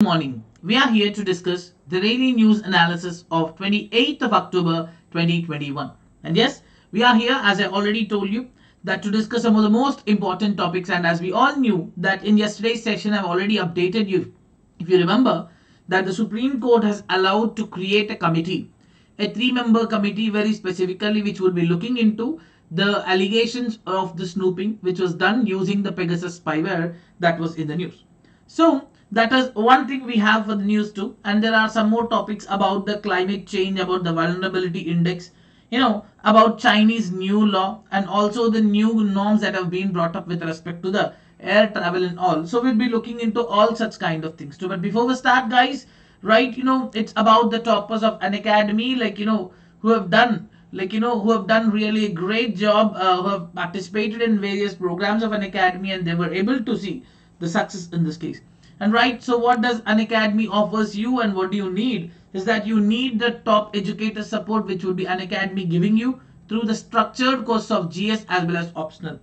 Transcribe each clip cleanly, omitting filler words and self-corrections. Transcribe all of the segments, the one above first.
Morning. We are here to discuss the daily news analysis of 28th of October 2021. And yes, we are here, as I already told you, that to discuss some of the most important topics. And as we all knew that in yesterday's session, I've already updated you, if you remember, that the Supreme Court has allowed to create a committee, a three-member committee very specifically, which will be looking into the allegations of the snooping which was done using the Pegasus spyware that was in the news. So that is one thing we have for the news too, and there are some more topics about the climate change, about the vulnerability index, about Chinese new law, and also the new norms that have been brought up with respect to the air travel and all. So we'll be looking into all such kind of things too. But before we start, guys, right, it's about the toppers of Unacademy, who have done who have done really a great job, who have participated in various programs of Unacademy, and they were able to see the success in this case. And right, so what does Unacademy offers you, and what do you need is that you need the top educator support, which will be Unacademy giving you through the structured course of GS as well as optional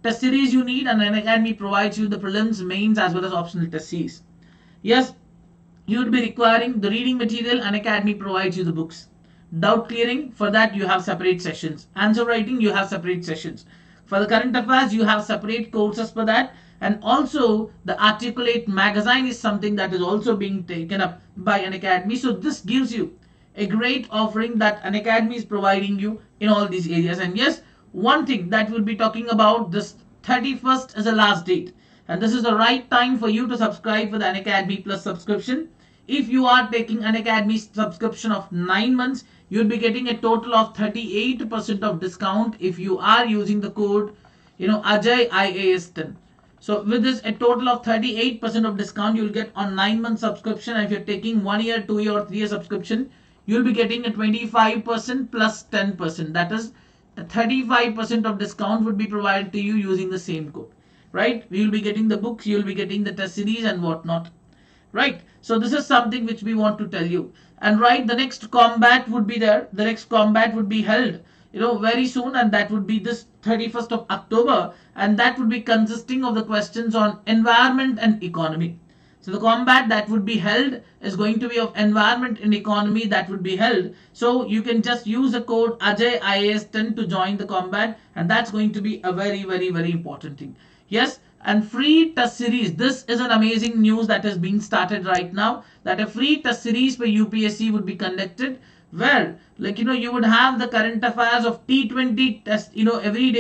test series you need, and Unacademy provides you the prelims, mains as well as optional test series. Yes, you would be requiring the reading material. Unacademy provides you the books. Doubt clearing, for that you have separate sessions. Answer writing, you have separate sessions. For the current affairs, you have separate courses for that. And also the Articulate magazine is something that is also being taken up by Unacademy. So this gives you a great offering that Unacademy is providing you in all these areas. And yes, one thing that we'll be talking about, this 31st is the last date, and this is the right time for you to subscribe for the Unacademy Plus subscription. If you are taking Unacademy subscription of 9 months, you'll be getting a total of 38% of discount if you are using the code Ajay IAS10. So with this, a total of 38% of discount you'll get on 9-month subscription. And if you're taking 1 year, 2 year or 3 year subscription, you'll be getting a 25% plus 10%. That is, a 35% of discount would be provided to you using the same code. Right? You'll be getting the books, you'll be getting the test series and whatnot. Right? So this is something which we want to tell you. And right, the next combat would be there. The next combat would be held very soon, and that would be this 31st of October, and that would be consisting of the questions on environment and economy. So the combat that would be held is going to be of environment and economy that would be held. So you can just use the code Ajay IAS10 to join the combat, and that's going to be a very, very, very important thing. Yes, and free test series. This is an amazing news that is being started right now, that a free test series for UPSC would be conducted, where you would have the current affairs of T20 test every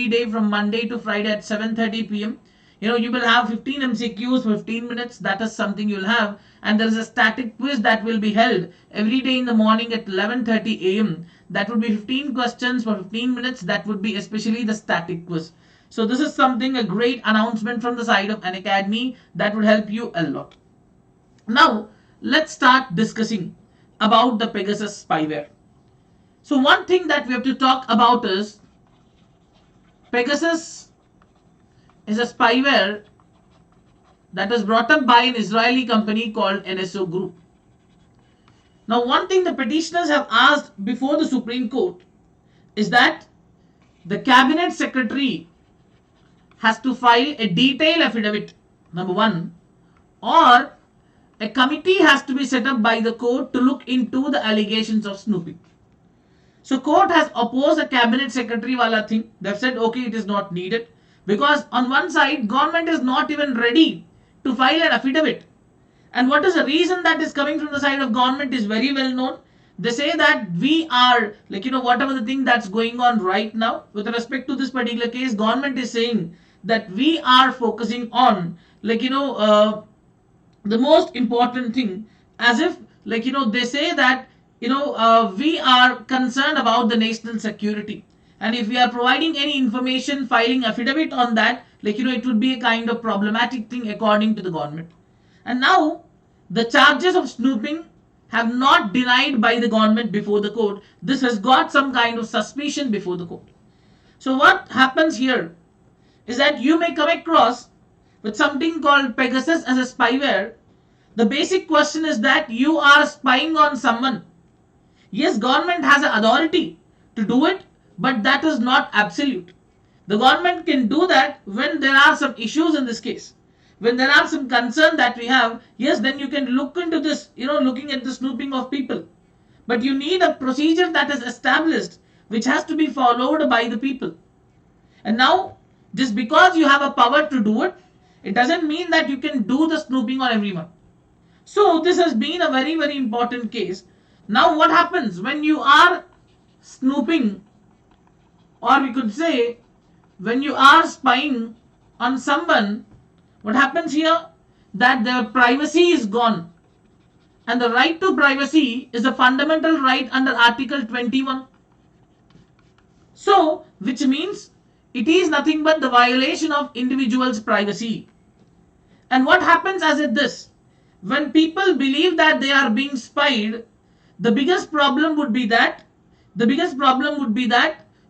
day from Monday to Friday at 7:30 p.m. You will have 15 MCQs, 15 minutes. That is something you'll have. And there is a static quiz that will be held every day in the morning at 11:30 a.m. That would be 15 questions for 15 minutes. That would be especially the static quiz. So this is something, a great announcement from the side of Unacademy that would help you a lot. Now, let's start discussing about the Pegasus spyware. So one thing that we have to talk about is Pegasus is a spyware that is brought up by an Israeli company called NSO Group. Now one thing the petitioners have asked before the Supreme Court is that the cabinet secretary has to file a detailed affidavit, number one, or a committee has to be set up by the court to look into the allegations of snooping. So court has opposed the cabinet secretary wala thing. They've said, okay, it is not needed, because on one side, government is not even ready to file an affidavit. And what is the reason that is coming from the side of government is very well known. They say that we are, whatever the thing that's going on right now, with respect to this particular case, government is saying that we are focusing on, the most important thing, as if they say that we are concerned about the national security, and if we are providing any information, filing affidavit on that, it would be a kind of problematic thing according to the government. And now the charges of snooping have not denied by the government before the court. This has got some kind of suspicion before the court. So what happens here is that you may come across with something called Pegasus as a spyware. The basic question is that you are spying on someone. Yes, government has an authority to do it, but that is not absolute. The government can do that when there are some issues in this case. when there are some concern that we have, yes, then you can look into this, looking at the snooping of people. But you need a procedure that is established, which has to be followed by the people. And now, just because you have a power to do it, it doesn't mean that you can do the snooping on everyone. So this has been a very, very important case. Now what happens when you are snooping, or we could say when you are spying on someone, what happens here? That their privacy is gone. And the right to privacy is a fundamental right under Article 21. So, which means it is nothing but the violation of individual's privacy. And what happens as it this? When people believe that they are being spied, the biggest problem would be that,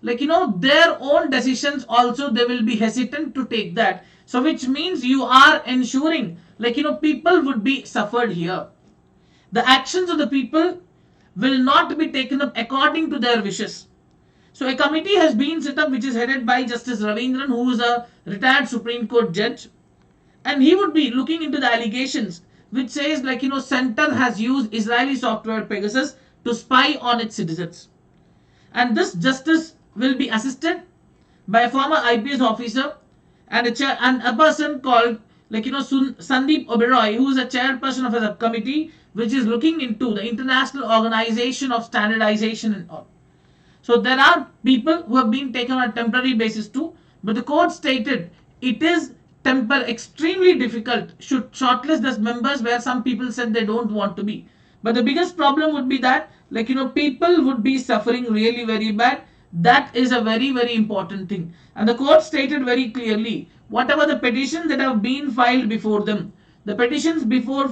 their own decisions also they will be hesitant to take that. So which means you are ensuring, people would be suffered here. The actions of the people will not be taken up according to their wishes. So a committee has been set up which is headed by Justice Ravindran, who is a retired Supreme Court judge, and he would be looking into the allegations which says center has used Israeli software Pegasus to spy on its citizens. And this justice will be assisted by a former IPS officer and a person called Sandeep Oberoi, who is a chairperson of a subcommittee which is looking into the International Organization of Standardization and all. So there are people who have been taken on a temporary basis too, but the court stated it is extremely difficult should shortlist the members where some people said they don't want to be. But the biggest problem would be that people would be suffering really very bad. That is a very, very important thing. And the court stated very clearly, whatever the petitions that have been filed before them, the petitions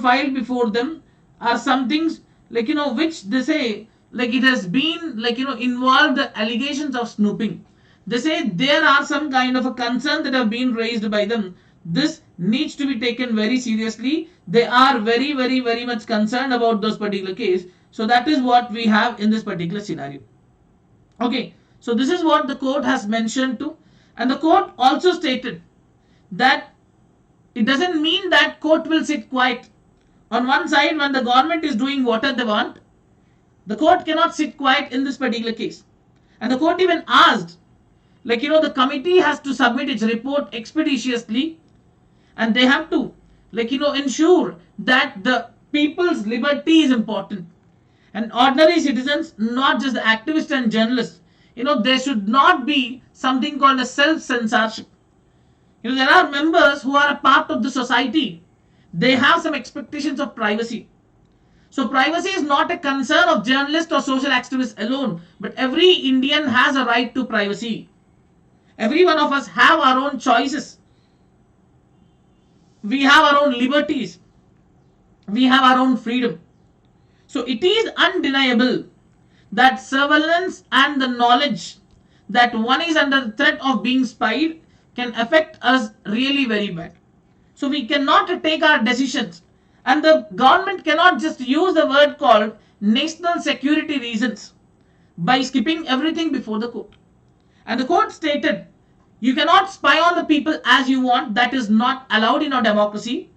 filed before them are some things which they say it has been involved the allegations of snooping. They say there are some kind of a concern that have been raised by them. This needs to be taken very seriously. They are very, very, very much concerned about those particular case. So that is what we have in this particular scenario. Okay, so this is what the court has mentioned too. And the court also stated that it doesn't mean that court will sit quiet. On one side, when the government is doing whatever they want, the court cannot sit quiet in this particular case. And the court even asked, the committee has to submit its report expeditiously, and they have to, ensure that the people's liberty is important. And ordinary citizens, not just the activists and journalists, there should not be something called a self-censorship. There are members who are a part of the society. They have some expectations of privacy. So privacy is not a concern of journalists or social activists alone, but every Indian has a right to privacy. Every one of us have our own choices. We have our own liberties. We have our own freedom. So it is undeniable that surveillance and the knowledge that one is under the threat of being spied can affect us really very bad. So we cannot take our decisions, and the government cannot just use the word called national security reasons by skipping everything before the court. And the court stated, you cannot spy on the people as you want. That is not allowed in our democracy.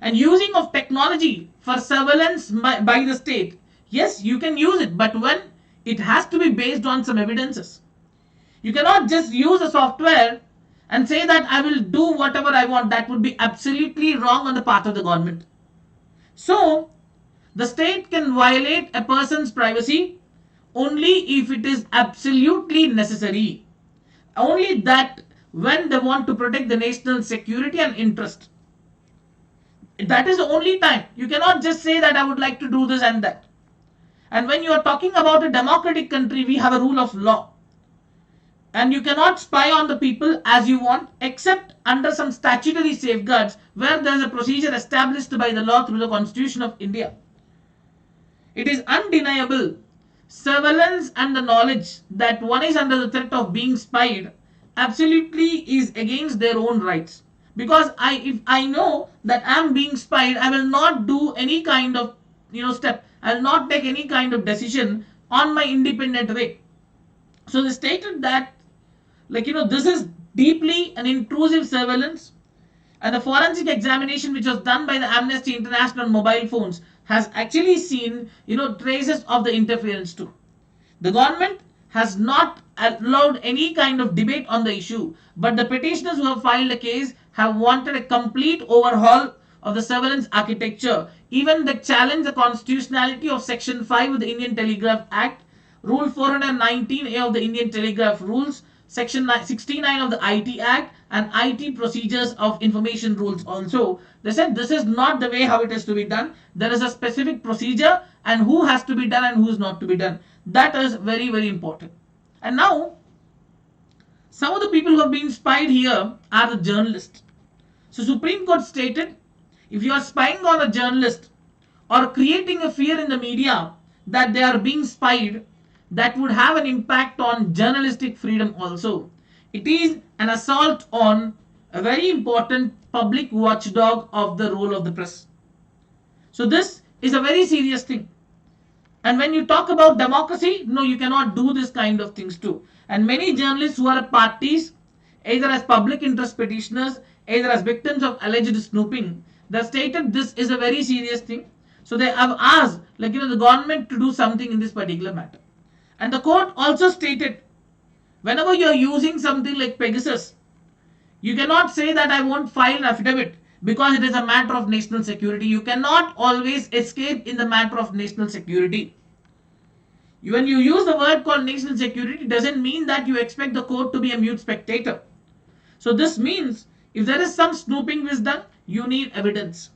And using of technology for surveillance by the state, yes, you can use it, but when it has to be based on some evidences. You cannot just use a software and say that I will do whatever I want. That would be absolutely wrong on the part of the government. So, the state can violate a person's privacy only if it is absolutely necessary. Only that when they want to protect the national security and interest. That is the only time. You cannot just say that I would like to do this and that. And when you are talking about a democratic country, we have a rule of law. And you cannot spy on the people as you want, except under some statutory safeguards where there is a procedure established by the law through the Constitution of India. It is undeniable. Surveillance and the knowledge that one is under the threat of being spied absolutely is against their own rights. Because if I know that I am being spied, I will not do any kind of step. I will not take any kind of decision on my independent way. So they stated that this is deeply an intrusive surveillance, And the forensic examination which was done by the Amnesty International on mobile phones has actually seen, traces of the interference too. The government has not allowed any kind of debate on the issue, but the petitioners who have filed a case have wanted a complete overhaul of the surveillance architecture. Even they challenge the constitutionality of Section 5 of the Indian Telegraph Act, Rule 419A of the Indian Telegraph Rules, Section 69 of the IT Act, and IT Procedures of Information Rules also. They said this is not the way how it is to be done. There is a specific procedure and who has to be done and who is not to be done. That is very, very important. And now, some of the people who have been spied here are the journalists. So Supreme Court stated, if you are spying on a journalist or creating a fear in the media that they are being spied, that would have an impact on journalistic freedom also. It is an assault on a very important public watchdog of the role of the press. So this is a very serious thing. And when you talk about democracy, no, you cannot do this kind of things too. And many journalists who are parties, either as public interest petitioners, either as victims of alleged snooping, they stated this is a very serious thing. So they have asked, the government to do something in this particular matter. And the court also stated, whenever you are using something like Pegasus, you cannot say that I won't file an affidavit because it is a matter of national security. You cannot always escape in the matter of national security. When you use the word called national security, doesn't mean that you expect the court to be a mute spectator. So this means if there is some snooping which is done, you need evidence.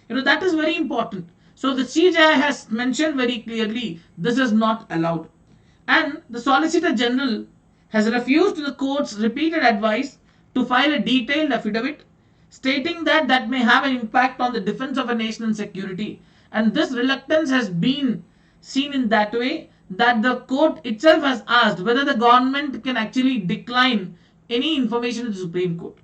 That is very important. So the CJI has mentioned very clearly this is not allowed. And the Solicitor General has refused the court's repeated advice to file a detailed affidavit stating that that may have an impact on the defense of a national security. And this reluctance has been seen in that way that the court itself has asked whether the government can actually decline any information to the Supreme Court.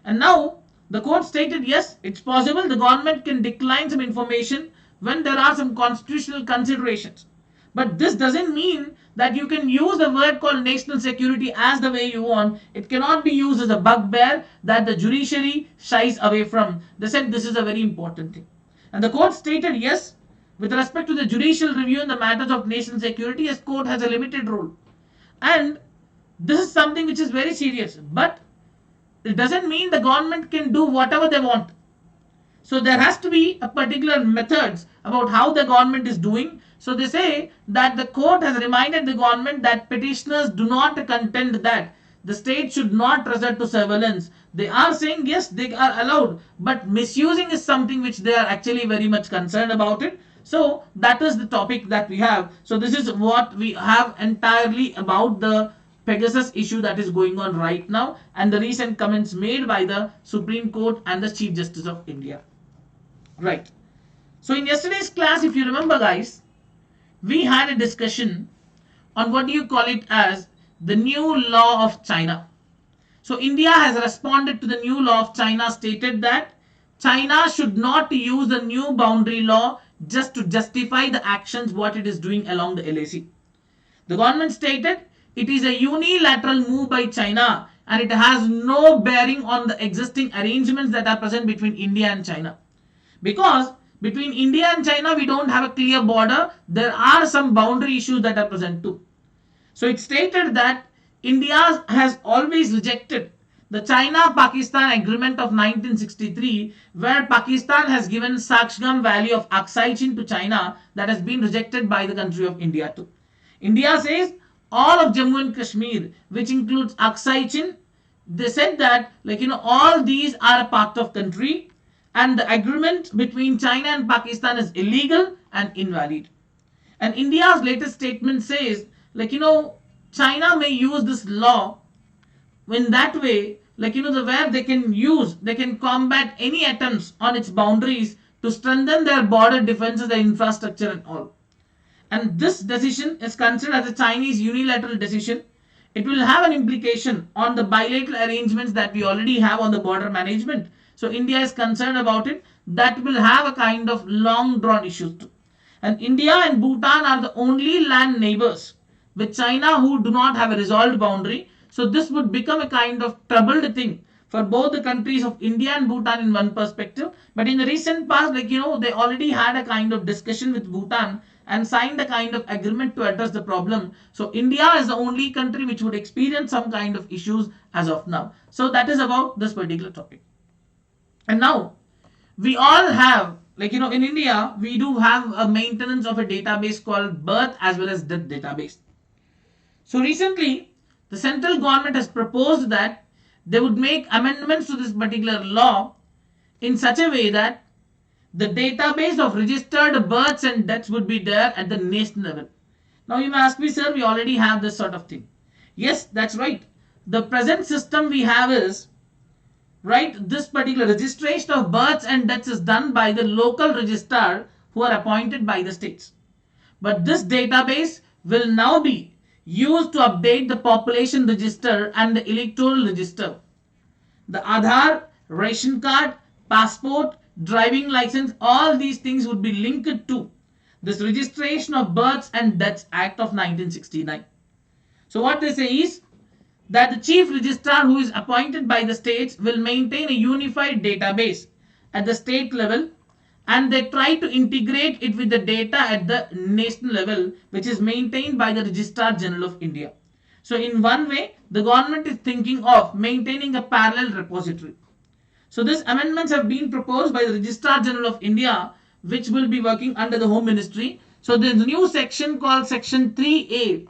And now the court stated yes, it's possible the government can decline some information when there are some constitutional considerations. But this doesn't mean that you can use the word called national security as the way you want. It cannot be used as a bugbear that the judiciary shies away from. They said this is a very important thing. And the court stated yes, with respect to the judicial review in the matters of national security, yes, court has a limited role. And this is something which is very serious. But it doesn't mean the government can do whatever they want. So there has to be a particular methods about how the government is doing. So they say that the court has reminded the government that petitioners do not contend that the state should not resort to surveillance. They are saying yes, they are allowed, but misusing is something which they are actually very much concerned about it. So that is the topic that we have. So this is what we have entirely about the Pegasus issue that is going on right now and the recent comments made by the Supreme Court and the Chief Justice of India. Right. So in yesterday's class, if you remember guys, we had a discussion on what do you call it as the new law of China. So India has responded to the new law of China, stated that China should not use the new boundary law just to justify the actions what it is doing along the LAC. The government stated it is a unilateral move by China and it has no bearing on the existing arrangements that are present between India and China. Because between India and China, we don't have a clear border. There are some boundary issues that are present too. So it stated that India has always rejected the China-Pakistan Agreement of 1963, where Pakistan has given Sakshgam Valley of Aksai Chin to China, that has been rejected by the country of India too. India says all of Jammu and Kashmir, which includes Aksai Chin, they said that all these are a part of country and the agreement between China and Pakistan is illegal and invalid. And India's latest statement says China may use this law in that way, where they can combat any attempts on its boundaries to strengthen their border defenses, their infrastructure and all. And this decision is considered as a Chinese unilateral decision. It will have an implication on the bilateral arrangements that we already have on the border management. So India is concerned about it. That will have a kind of long drawn issues too. And India and Bhutan are the only land neighbors with China who do not have a resolved boundary. So this would become a kind of troubled thing for both the countries of India and Bhutan in one perspective. But in the recent past, they already had a kind of discussion with Bhutan and signed a kind of agreement to address the problem. So India is the only country which would experience some kind of issues as of now. So that is about this particular topic. And now we all have, in India, we do have a maintenance of a database called birth as well as death database. So recently, the central government has proposed that they would make amendments to this particular law in such a way that the database of registered births and deaths would be there at the national level. Now you may ask me, sir, we already have this sort of thing. Yes, that's right. The present system we have is, this particular registration of births and deaths is done by the local registrar who are appointed by the states. But this database will now be used to update the population register and the electoral register. The Aadhaar, ration card, passport, driving license, all these things would be linked to this Registration of Births and Deaths Act of 1969. So what they say is that the chief registrar who is appointed by the states will maintain a unified database at the state level, and they try to integrate it with the data at the national level, which is maintained by the Registrar General of India. So in one way, the government is thinking of maintaining a parallel repository. So these amendments have been proposed by the Registrar General of India, which will be working under the Home Ministry. So the new section called Section 3A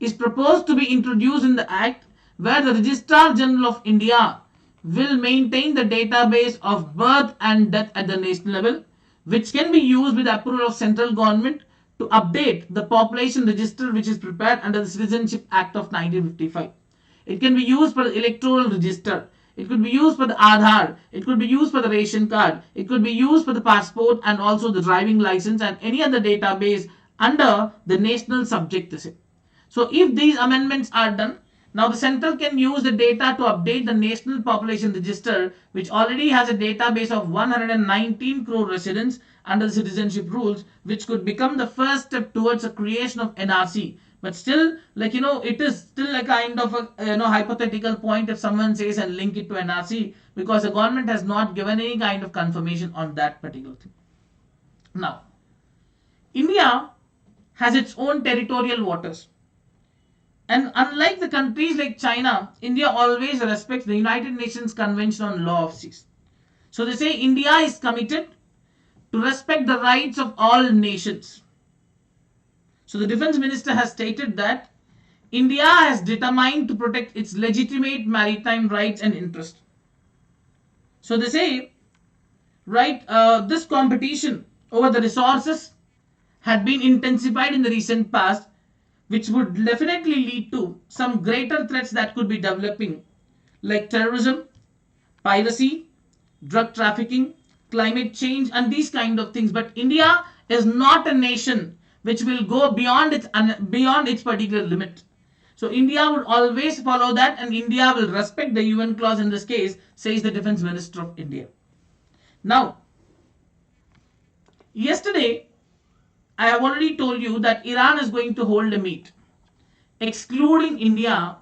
is proposed to be introduced in the Act, where the Registrar General of India will maintain the database of birth and death at the national level, which can be used with the approval of central government to update the population register which is prepared under the Citizenship Act of 1955. It can be used for the electoral register. It could be used for the Aadhaar. It could be used for the ration card. It could be used for the passport and also the driving license and any other database under the national subject. So if these amendments are done, now the central can use the data to update the national population register, which already has a database of 119 crore residents under the citizenship rules, which could become the first step towards the creation of NRC. But still, it is still a kind of a hypothetical point if someone says and link it to NRC, because the government has not given any kind of confirmation on that particular thing. Now, India has its own territorial waters. And unlike the countries like China, India always respects the United Nations Convention on Law of Seas. So they say India is committed to respect the rights of all nations. So the Defense Minister has stated that India has determined to protect its legitimate maritime rights and interests. So they say, this competition over the resources had been intensified in the recent past, which would definitely lead to some greater threats that could be developing, like terrorism, piracy, drug trafficking, climate change, and these kind of things. But India is not a nation which will go beyond its particular limit. So India would always follow that, and India will respect the UN clause in this case, says the Defense Minister of India. Now, yesterday, I have already told you that Iran is going to hold a meet, excluding India,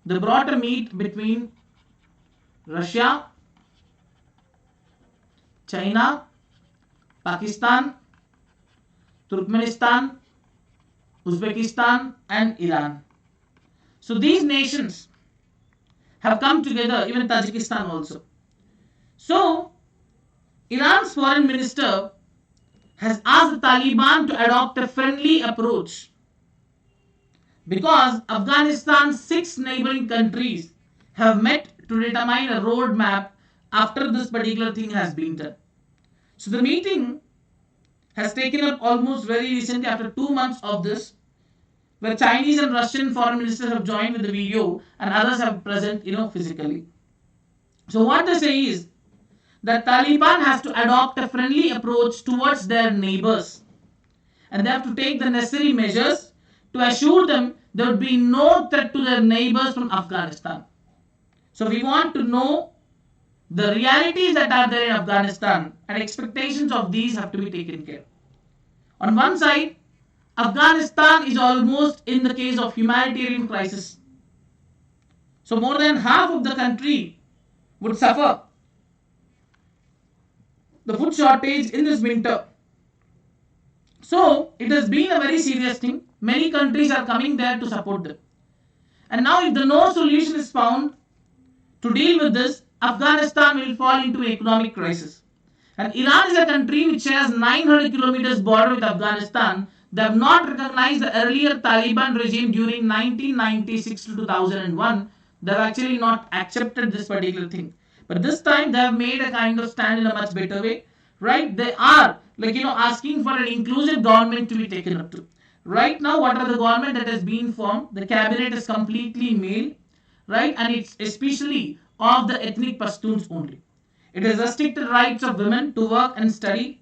the broader meet between Russia, China, Pakistan, Turkmenistan, Uzbekistan, and Iran. So these nations have come together, even Tajikistan also. So Iran's foreign minister has asked the Taliban to adopt a friendly approach, because Afghanistan's 6 neighboring countries have met to determine a roadmap after this particular thing has been done. So the meeting has taken up almost very recently after 2 months of this, where Chinese and Russian foreign ministers have joined with the video and others have present, physically. So what they say is that Taliban has to adopt a friendly approach towards their neighbors, and they have to take the necessary measures to assure them there would be no threat to their neighbors from Afghanistan. So we want to know the realities that are there in Afghanistan, and expectations of these have to be taken care. On one side, Afghanistan is almost in the case of humanitarian crisis. So more than half of the country would suffer the food shortage in this winter. So it has been a very serious thing. Many countries are coming there to support them. And now if the no solution is found to deal with this, Afghanistan will fall into an economic crisis. And Iran is a country which shares 900 kilometers border with Afghanistan. They have not recognized the earlier Taliban regime during 1996 to 2001. They have actually not accepted this particular thing. But this time they have made a kind of stand in a much better way. Right? They are asking for an inclusive government to be taken up to. Right now, what are the government that has been formed? The cabinet is completely male, right? And it's especially of the ethnic Pashtuns only. It has restricted rights of women to work and study.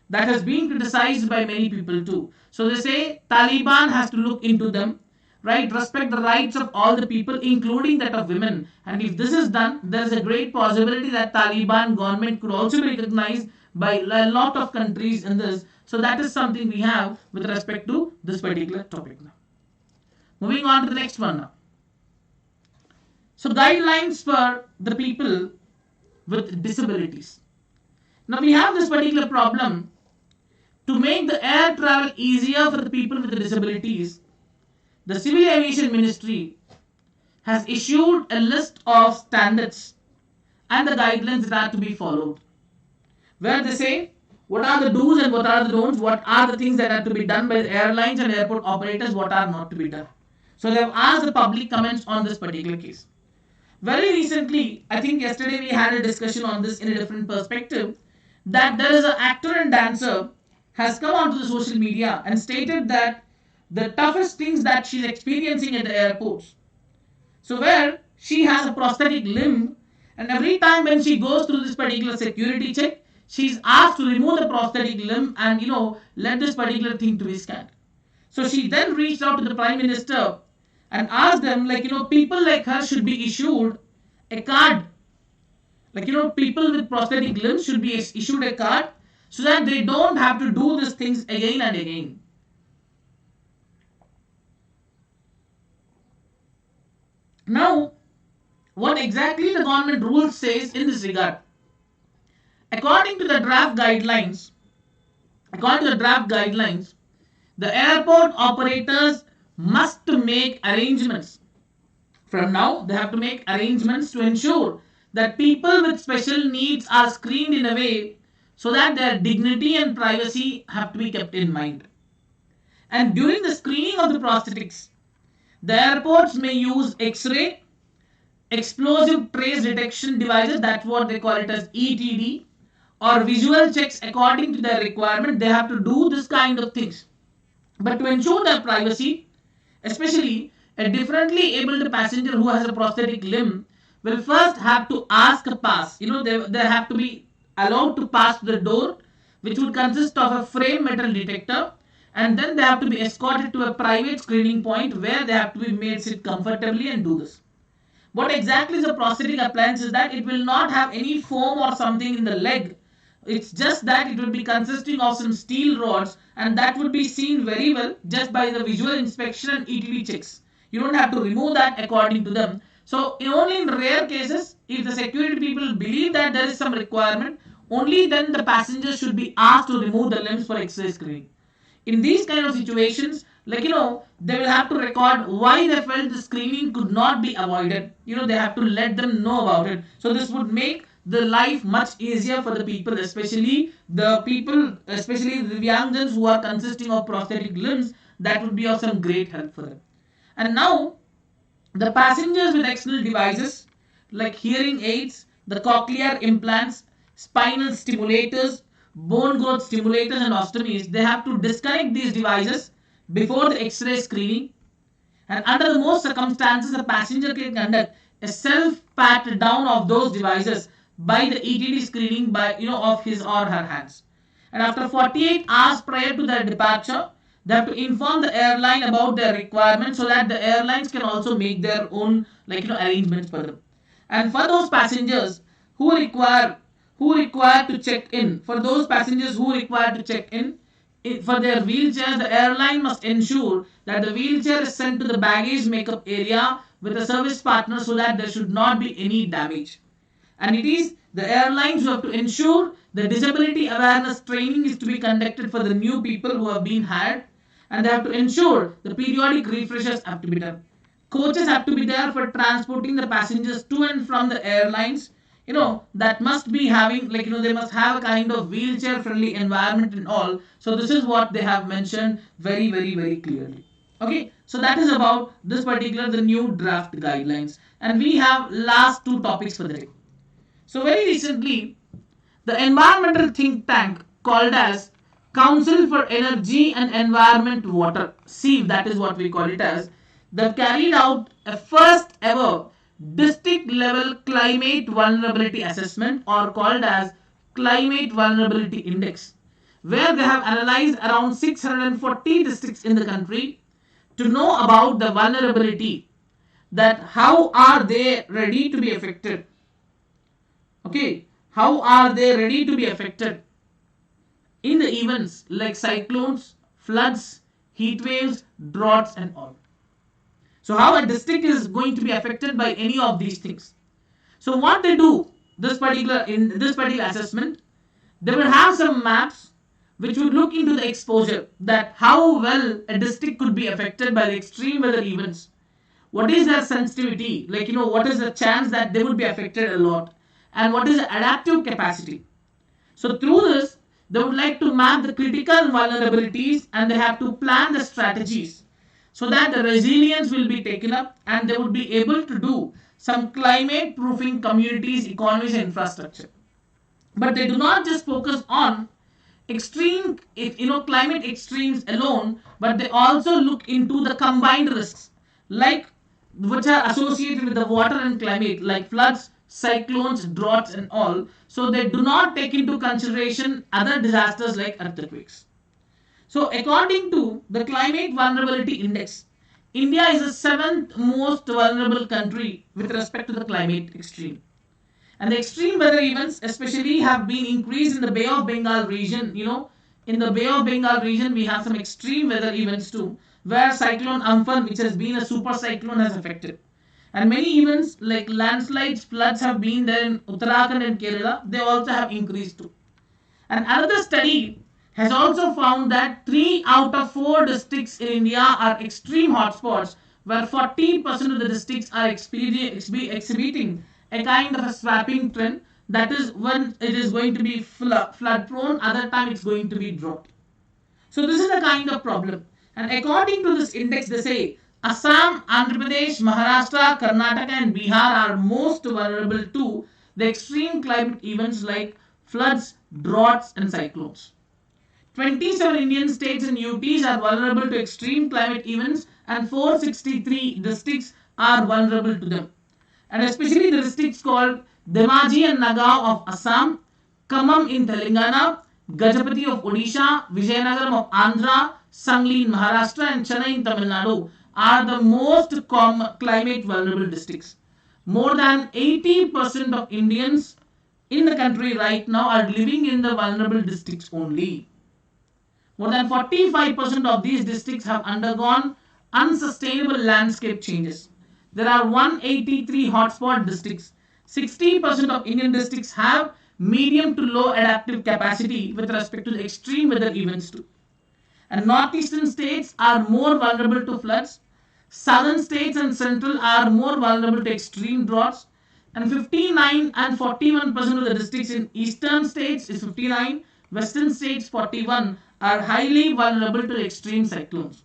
That has been criticized by many people too. So they say Taliban has to look into them, right? Respect the rights of all the people, including that of women. And if this is done, there is a great possibility that Taliban government could also be recognized by a lot of countries in this. So that is something we have with respect to this particular topic now. Moving on to the next one now. So guidelines for the people with disabilities. Now we have this particular problem. To make the air travel easier for the people with disabilities, the Civil Aviation Ministry has issued a list of standards and the guidelines that are to be followed, where they say what are the do's and what are the don'ts, what are the things that are to be done by the airlines and airport operators, what are not to be done. So they have asked the public comments on this particular case. Very recently, I think yesterday we had a discussion on this in a different perspective, that there is an actor and dancer has come onto the social media and stated that the toughest things that she's experiencing at the airports. So where she has a prosthetic limb, and every time when she goes through this particular security check, she's asked to remove the prosthetic limb and let this particular thing to be scanned. So she then reached out to the Prime Minister and asked them, people like her should be issued a card. People with prosthetic limbs should be issued a card so that they don't have to do these things again and again. Now, what exactly the government rule says in this regard? According to the draft guidelines, the airport operators must make arrangements. From now, they have to make arrangements to ensure that people with special needs are screened in a way so that their dignity and privacy have to be kept in mind. And during the screening of the prosthetics, the airports may use X-ray, explosive trace detection devices, that's what they call it as ETD, or visual checks according to their requirement. They have to do this kind of things. But to ensure their privacy, especially a differently abled passenger who has a prosthetic limb will first have to ask a pass. They have to be allowed to pass the door, which would consist of a frame metal detector, and then they have to be escorted to a private screening point where they have to be made sit comfortably and do this. What exactly is a prosthetic appliance is that it will not have any foam or something in the leg. It's just that it will be consisting of some steel rods, and that would be seen very well just by the visual inspection and ETD checks. You don't have to remove that according to them. So only in rare cases, if the security people believe that there is some requirement, only then the passengers should be asked to remove the limbs for X-ray screening. In these kind of situations, they will have to record why they felt the screening could not be avoided. They have to let them know about it. So this would make the life much easier for the people, especially the Divyangjans who are consisting of prosthetic limbs. That would be of some great help for them. And now, the passengers with external devices like hearing aids, the cochlear implants, spinal stimulators, bone growth stimulators and ostomies, they have to disconnect these devices before the X-ray screening. And under the most circumstances, a passenger can conduct a self-pat down of those devices by the ETD screening of his or her hands. And after 48 hours prior to their departure, they have to inform the airline about their requirements so that the airlines can also make their own arrangements for them. And for those passengers who require to check in, for their wheelchairs, the airline must ensure that the wheelchair is sent to the baggage makeup area with a service partner so that there should not be any damage. And it is the airlines who have to ensure the disability awareness training is to be conducted for the new people who have been hired, and they have to ensure the periodic refreshers have to be done. Coaches have to be there for transporting the passengers to and from the airlines. That must be having, they must have a kind of wheelchair friendly environment and all. So this is what they have mentioned very, very, very clearly. Okay, so that is about this particular the new draft guidelines, and we have last two topics for the day. So very recently, the environmental think tank called as Council for Energy and Environment Water, SEEV, that is what we call it as, they carried out a first ever district level climate vulnerability assessment, or called as climate vulnerability index, where they have analyzed around 640 districts in the country to know about the vulnerability, that how are they ready to be affected. Okay, how are they ready to be affected in the events like cyclones, floods, heat waves, droughts and all. So how a district is going to be affected by any of these things. So what they do in this particular assessment, they will have some maps which would look into the exposure, that how well a district could be affected by the extreme weather events. What is their sensitivity, what is the chance that they would be affected a lot, and what is the adaptive capacity. So through this, they would like to map the critical vulnerabilities, and they have to plan the strategies so that the resilience will be taken up, and they would be able to do some climate proofing communities, economies and infrastructure. But they do not just focus on extreme, climate extremes alone, but they also look into the combined risks, which are associated with the water and climate, like floods, cyclones, droughts and all. So they do not take into consideration other disasters like earthquakes. So according to the Climate Vulnerability Index, India is the 7th most vulnerable country with respect to the climate extreme. And the extreme weather events especially have been increased in the Bay of Bengal region. In the Bay of Bengal region, we have some extreme weather events too, where cyclone Amphan, which has been a super cyclone, has affected. And many events like landslides, floods have been there in Uttarakhand and Kerala. They also have increased too. And another study has also found that 3 out of 4 districts in India are extreme hotspots, where 40% of the districts are exhibiting a kind of a swapping trend. That is, when it is going to be flood prone, other time it's going to be drought. So this is a kind of problem. And according to this index, they say Assam, Andhra Pradesh, Maharashtra, Karnataka and Bihar are most vulnerable to the extreme climate events like floods, droughts and cyclones. 27 Indian states and UTs are vulnerable to extreme climate events, and 463 districts are vulnerable to them. And especially the districts called Dhemaji and Nagaon of Assam, Khammam in Telangana, Gajapati of Odisha, Vijayanagaram of Andhra, Sangli in Maharashtra and Chennai in Tamil Nadu are the most climate vulnerable districts. More than 80% of Indians in the country right now are living in the vulnerable districts only. More than 45% of these districts have undergone unsustainable landscape changes. There are 183 hotspot districts. 60% of Indian districts have medium to low adaptive capacity with respect to the extreme weather events too. And northeastern states are more vulnerable to floods. Southern states and central are more vulnerable to extreme droughts. And 59 and 41% of the districts in eastern states is 59, western states 41 are highly vulnerable to extreme cyclones.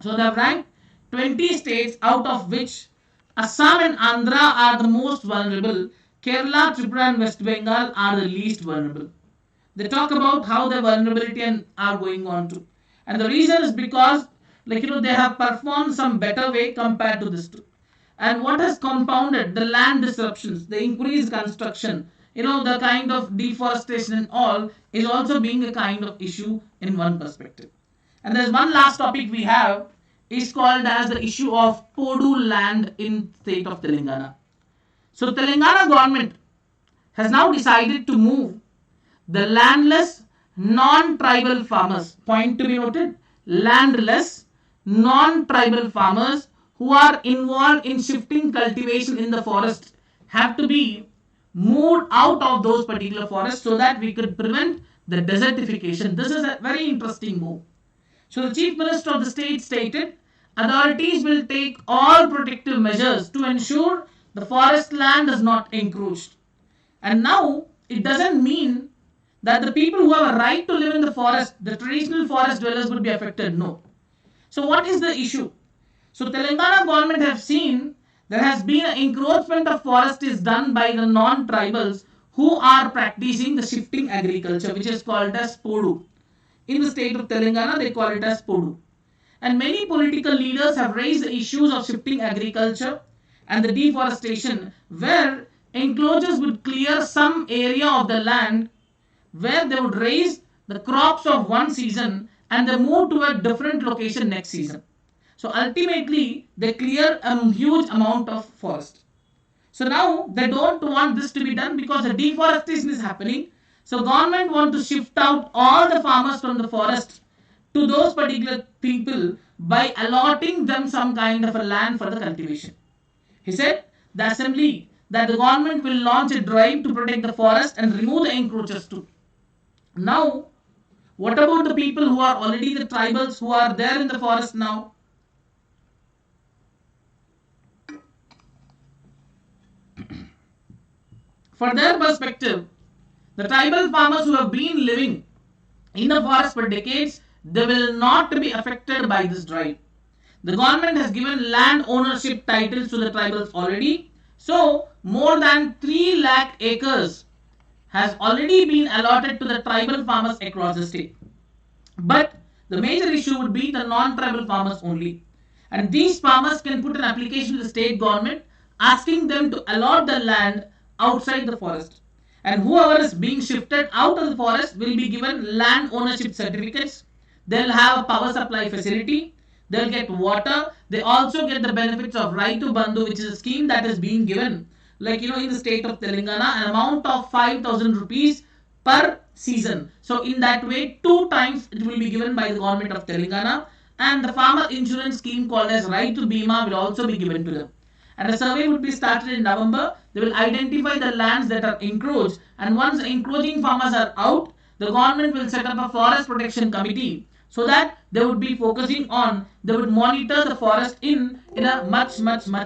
So they have ranked 20 states, out of which Assam and Andhra are the most vulnerable. Kerala, Tripura and West Bengal are the least vulnerable. They talk about how the vulnerability are going on to. And the reason is because they have performed some better way compared to this too. And what has compounded the land disruptions, the increased construction, the kind of deforestation and all is also being a kind of issue in one perspective. And there's one last topic we have is called as the issue of Purdue land in state of Telangana. So Telangana government has now decided to move the landless non-tribal farmers, point to be noted, landless, non-tribal farmers who are involved in shifting cultivation in the forest have to be moved out of those particular forests so that we could prevent the desertification. This is a very interesting move. So the Chief Minister of the state stated, authorities will take all protective measures to ensure the forest land is not encroached. And now it doesn't mean that the people who have a right to live in the forest, the traditional forest dwellers, would be affected. No. So what is the issue? So Telangana government have seen there has been an encroachment of forest is done by the non-tribals who are practicing the shifting agriculture, which is called as Purdue. In the state of Telangana, they call it as Purdue. And many political leaders have raised the issues of shifting agriculture and the deforestation, where enclosures would clear some area of the land where they would raise the crops of one season and they move to a different location next season. So ultimately, they clear a huge amount of forest. So now they don't want this to be done because the deforestation is happening. So government want to shift out all the farmers from the forest to those particular people by allotting them some kind of a land for the cultivation. He said the assembly that the government will launch a drive to protect the forest and remove the encroachers too. Now, what about the people who are already the tribals who are there in the forest now? For their perspective, the tribal farmers who have been living in the forest for decades, they will not be affected by this drive. The government has given land ownership titles to the tribals already. So, more than 3 lakh acres has already been allotted to the tribal farmers across the state. But the major issue would be the non-tribal farmers only. And these farmers can put an application to the state government asking them to allot the land outside the forest. And whoever is being shifted out of the forest will be given land ownership certificates. They'll have a power supply facility. They'll get water. They also get the benefits of Right to Bandhu, which is a scheme that is being given. Like, in the state of Telangana, an amount of 5,000 rupees per season. So in that way, 2 times it will be given by the government of Telangana. And the farmer insurance scheme called as Right to Bima will also be given to them. And a survey would be started in November. They will identify the lands that are encroached. And once the encroaching farmers are out, the government will set up a forest protection committee so that they would be focusing on, they would monitor the forest in a much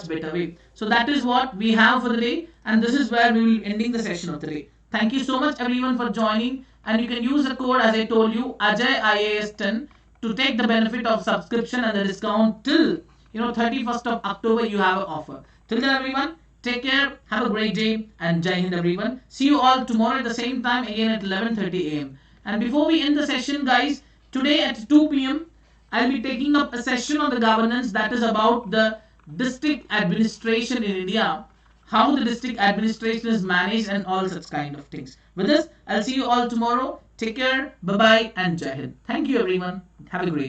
better way. So that is what we have for the day, and this is where we will be ending the session of the day. Thank you so much everyone for joining, and you can use the code as I told you, Ajay IAS 10, to take the benefit of subscription and the discount till 31st of October. You have an offer. Till then everyone, take care, have a great day, and Jai Hind everyone. See you all tomorrow at the same time again at 11:30 am. And before we end the session, guys, today at 2 p.m. I'll be taking up a session on the governance that is about the district administration in India, how the district administration is managed and all such kind of things. With this, I'll see you all tomorrow. Take care, bye-bye, and Jai Hind. Thank you everyone. Have a great day.